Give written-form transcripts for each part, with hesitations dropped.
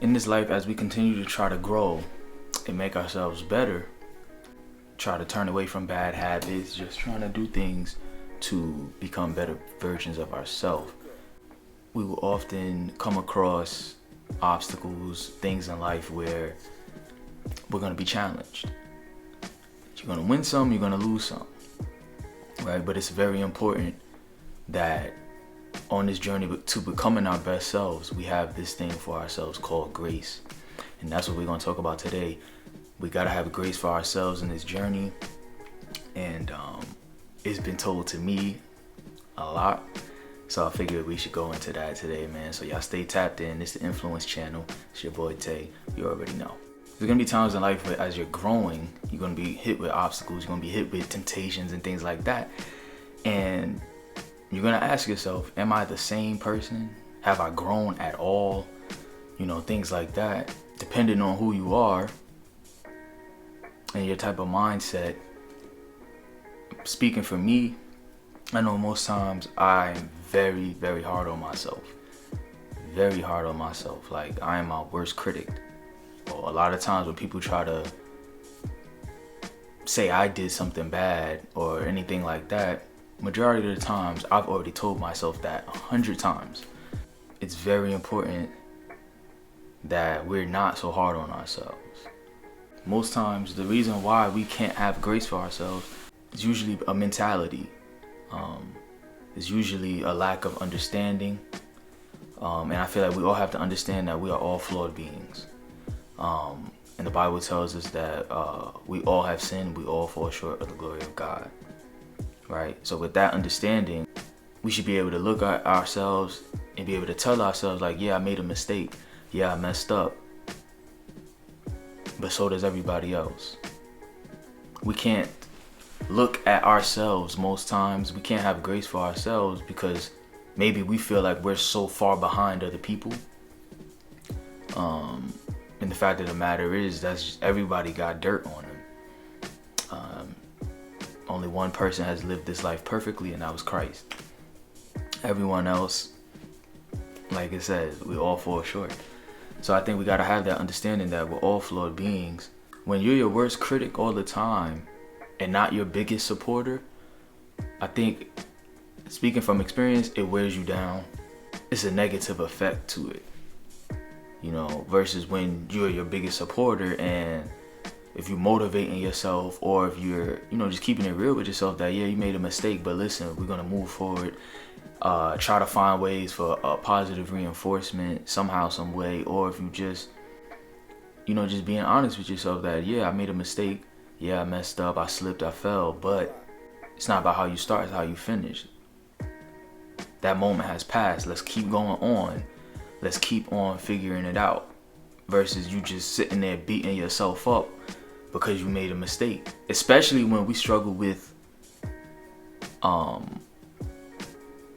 In this life, as we continue to try to grow and make ourselves better, try to turn away from bad habits, just trying to do things to become better versions of ourselves, we will often come across obstacles, things in life where we're going to be challenged. You're going to win some, you're going to lose some, right? But it's very important that on this journey to becoming our best selves, we have this thing for ourselves called grace. And that's what we're going to talk about today. We got to have grace for ourselves in this journey. And it's been told to me a lot. So I figured we should go into that today, man. So y'all stay tapped in. It's the Nfluence channel. It's your boy Tay. You already know. There's going to be times in life where as you're growing, you're going to be hit with obstacles. You're going to be hit with temptations and things like that. And you're going to ask yourself, am I the same person? Have I grown at all? You know, things like that. Depending on who you are and your type of mindset. Speaking for me, I know most times I'm very, very hard on myself. Very hard on myself. Like, I am my worst critic. Or a lot of times when people try to say I did something bad or anything like that, majority of the times I've already told myself that 100 times. It's very important that we're not so hard on ourselves. Most times the reason why we can't have grace for ourselves is usually a mentality. It's usually a lack of understanding. And I feel like we all have to understand that we are all flawed beings. And the Bible tells us that we all have sinned, we all fall short of the glory of God. Right? So with that understanding, we should be able to look at ourselves and be able to tell ourselves like, yeah, I made a mistake. Yeah, I messed up. But so does everybody else. We can't look at ourselves most times. We can't have grace for ourselves because maybe we feel like we're so far behind other people. And the fact of the matter is that's just, everybody got dirt on them. Only one person has lived this life perfectly, and that was Christ. Everyone else, like it says, we all fall short. So I think we gotta have that understanding that we're all flawed beings. When you're your worst critic all the time and not your biggest supporter, I think, speaking from experience, it wears you down. It's a negative effect to it, you know, versus when you're your biggest supporter and if you're motivating yourself or if you're, you know, just keeping it real with yourself that, yeah, you made a mistake, but listen, we're going to move forward. Try to find ways for a positive reinforcement somehow, some way. Or if you just, you know, just being honest with yourself that, yeah, I made a mistake. Yeah, I messed up. I slipped. I fell. But it's not about how you start. It's how you finish. That moment has passed. Let's keep going on. Let's keep on figuring it out. Versus you just sitting there beating yourself up because you made a mistake. Especially when we struggle with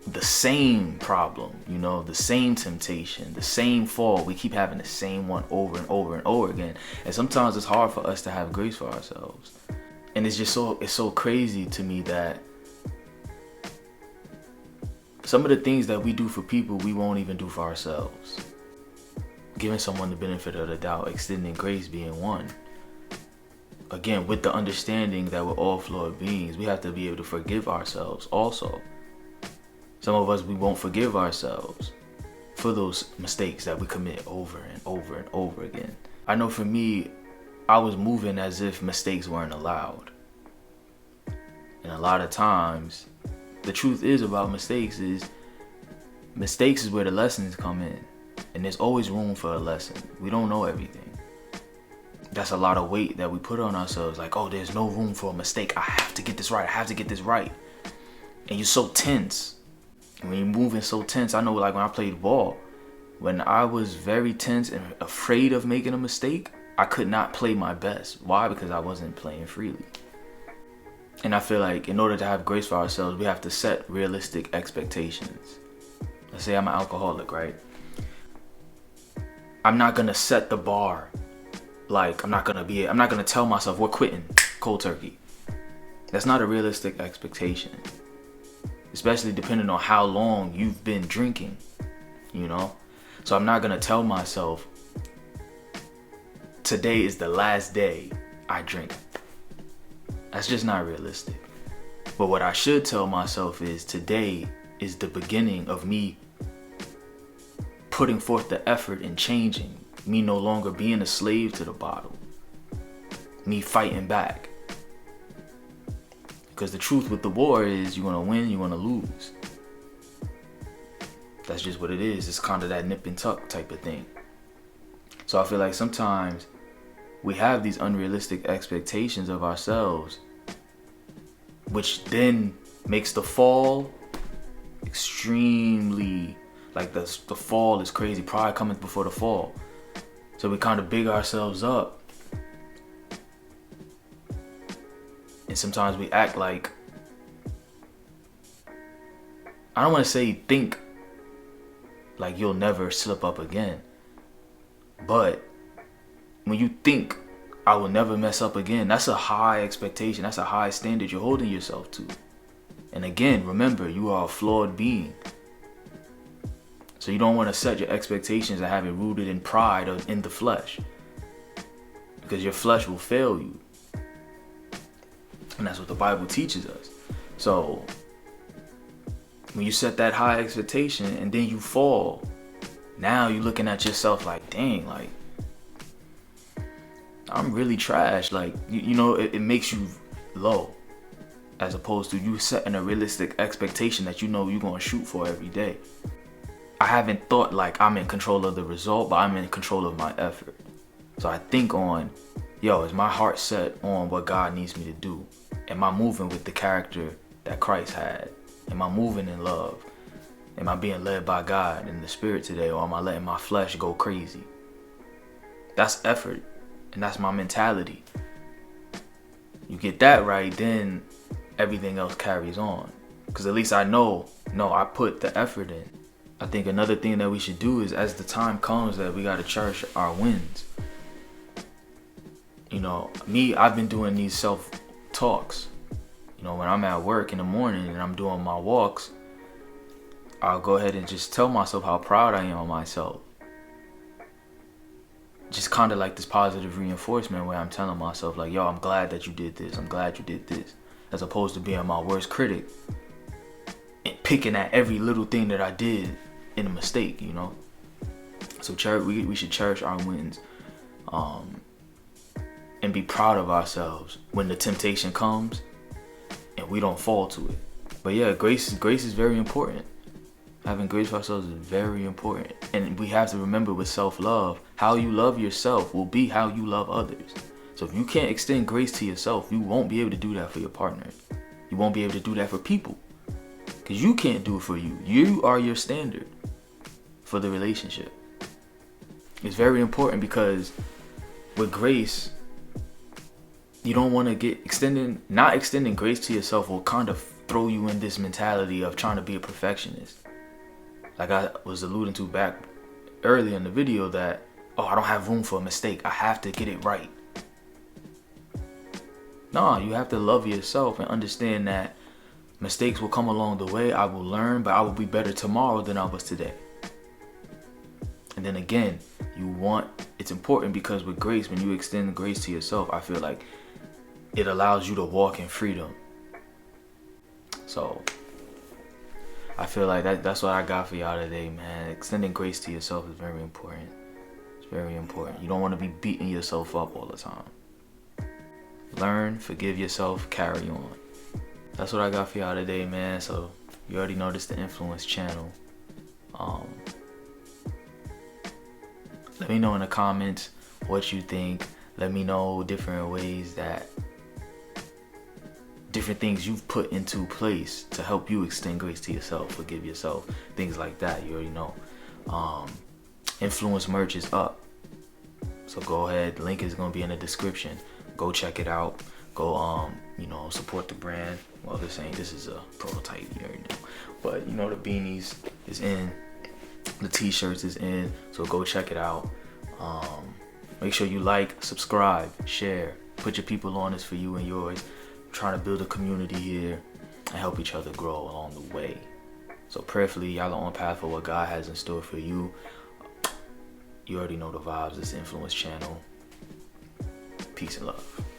the same problem, you know, the same temptation, the same fall. We keep having the same one over and over and over again. And sometimes it's hard for us to have grace for ourselves. And it's so crazy to me that some of the things that we do for people, we won't even do for ourselves. Giving someone the benefit of the doubt, extending grace being one. Again, with the understanding that we're all flawed beings, we have to be able to forgive ourselves also. Some of us, we won't forgive ourselves for those mistakes that we commit over and over and over again. I know for me, I was moving as if mistakes weren't allowed. And a lot of times, the truth is about mistakes is where the lessons come in. And there's always room for a lesson. We don't know everything. That's a lot of weight that we put on ourselves. Like, oh, there's no room for a mistake. I have to get this right. I have to get this right. And you're so tense. And when you're moving so tense, I know like when I played ball, when I was very tense and afraid of making a mistake, I could not play my best. Why? Because I wasn't playing freely. And I feel like in order to have grace for ourselves, we have to set realistic expectations. Let's say I'm an alcoholic, right? I'm not going to set the bar. Like, I'm not going to tell myself we're quitting cold turkey. That's not a realistic expectation. Especially depending on how long you've been drinking, you know? So I'm not going to tell myself today is the last day I drink. That's just not realistic. But what I should tell myself is today is the beginning of me putting forth the effort and changing. Me no longer being a slave to the bottle. Me fighting back. Because the truth with the war is you're going to win, you're going to lose. That's just what it is. It's kind of that nip and tuck type of thing. So I feel like sometimes we have these unrealistic expectations of ourselves, which then makes the fall extremely, like the fall is crazy. Pride coming before the fall. So we kind of big ourselves up. And sometimes we act like, I don't want to say think like you'll never slip up again. But when you think I will never mess up again, that's a high expectation. That's a high standard you're holding yourself to. And again, remember, you are a flawed being. So you don't want to set your expectations and have it rooted in pride or in the flesh. Because your flesh will fail you. And that's what the Bible teaches us. So when you set that high expectation and then you fall, now you're looking at yourself like, dang, like, I'm really trash. Like, you know, it makes you low. As opposed to you setting a realistic expectation that you know you're going to shoot for every day. I haven't thought like I'm in control of the result, but I'm in control of my effort. So I think on, yo, is my heart set on what God needs me to do? Am I moving with the character that Christ had? Am I moving in love? Am I being led by God in the spirit today, or am I letting my flesh go crazy? That's effort, and that's my mentality. You get that right, then everything else carries on. Because at least I know, no, I put the effort in. I think another thing that we should do is, as the time comes, that we got to cherish our wins. You know, me, I've been doing these self-talks. You know, when I'm at work in the morning and I'm doing my walks, I'll go ahead and just tell myself how proud I am of myself. Just kind of like this positive reinforcement where I'm telling myself like, yo, I'm glad that you did this. I'm glad you did this. As opposed to being my worst critic and picking at every little thing that I did in a mistake, you know. So we should cherish our wins, and be proud of ourselves when the temptation comes and we don't fall to it. But yeah, grace is very important. Having grace for ourselves is very important. And we have to remember with self-love, how you love yourself will be how you love others. So if you can't extend grace to yourself, you won't be able to do that for your partner. You won't be able to do that for people. Because you can't do it for you. You are your standard for the relationship. It's very important because with grace, you don't want to get not extending grace to yourself will kind of throw you in this mentality of trying to be a perfectionist. Like I was alluding to back earlier in the video that, oh, I don't have room for a mistake. I have to get it right. No, you have to love yourself and understand that mistakes will come along the way. I will learn, but I will be better tomorrow than I was today. And then again, it's important because with grace, when you extend grace to yourself, I feel like it allows you to walk in freedom. So I feel like that's what I got for y'all today, man. Extending grace to yourself is very important. It's very important. You don't want to be beating yourself up all the time. Learn, forgive yourself, carry on. That's what I got for y'all today, man. So you already know this is the Nfluence channel. Let me know in the comments what you think. Let me know different ways that different things you've put into place to help you extend grace to yourself, forgive yourself, things like that. You already know. Nfluence merch is up, so go ahead. Link is gonna be in the description. Go check it out. Go support the brand. Well, this is a prototype, you already know. But you know, the beanies is in, the t-shirts is in, so go check it out. Make sure you like, subscribe, share, put your people on this for you and yours. Trying to build a community here and help each other grow along the way. So prayerfully, y'all are on path for what God has in store for you. You already know the vibes. This Nfluence channel. Peace and love.